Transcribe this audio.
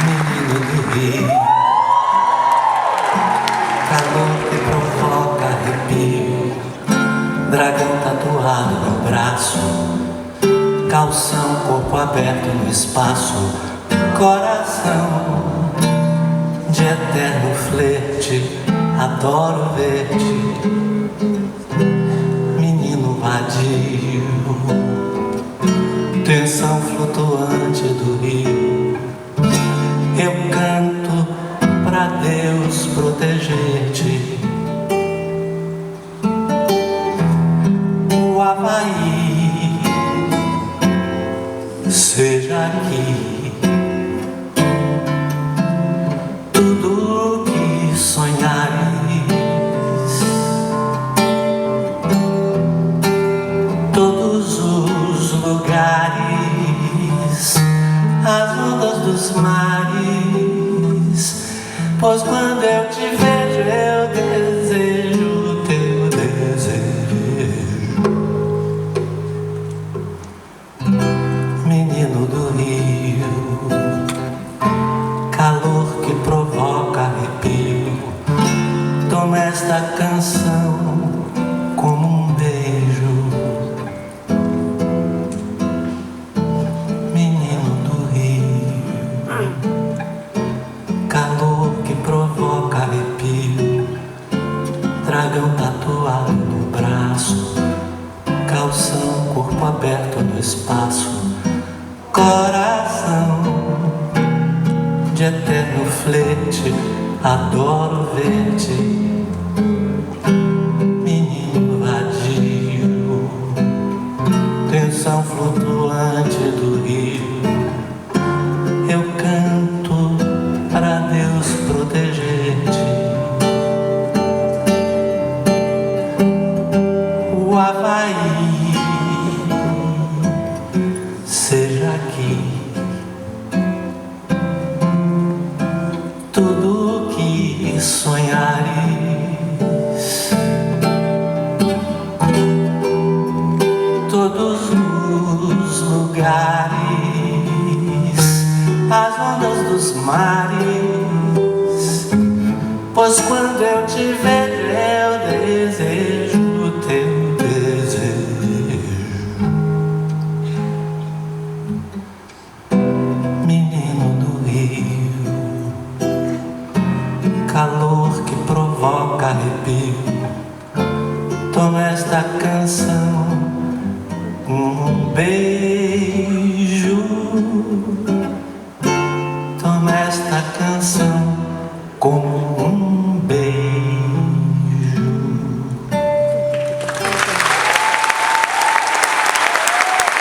menino do rio, calor que provoca arrepio, dragão tatuado no braço, calção, corpo aberto no espaço, coração de eterno flerte, adoro ver-te, menino vadio, tensão flutuante do rio. Eu canto pra Deus proteger-te. O Havaí seja aqui, tudo que sonhares, todos os lugares, as ondas dos mares, pois quando eu te vejo eu desejo teu desejo, menino do rio, calor que provoca arrepio, toma esta canção como um beijo, menino do rio, calor que provoca arrepio, dragão tatuado no braço, calção, corpo aberto no espaço, coração de eterno flerte, adoro ver-te, menino vadio, tensão flutuante do rio. Eu canto para Deus proteger-te. O Havaí seja aqui, tudo que sonhares, todos os lugares, as ondas dos mares, pois quando eu te vejo eu desejo teu desejo, menino do rio, calor que provoca arrepio, toma esta canção, um beijo, toma esta canção como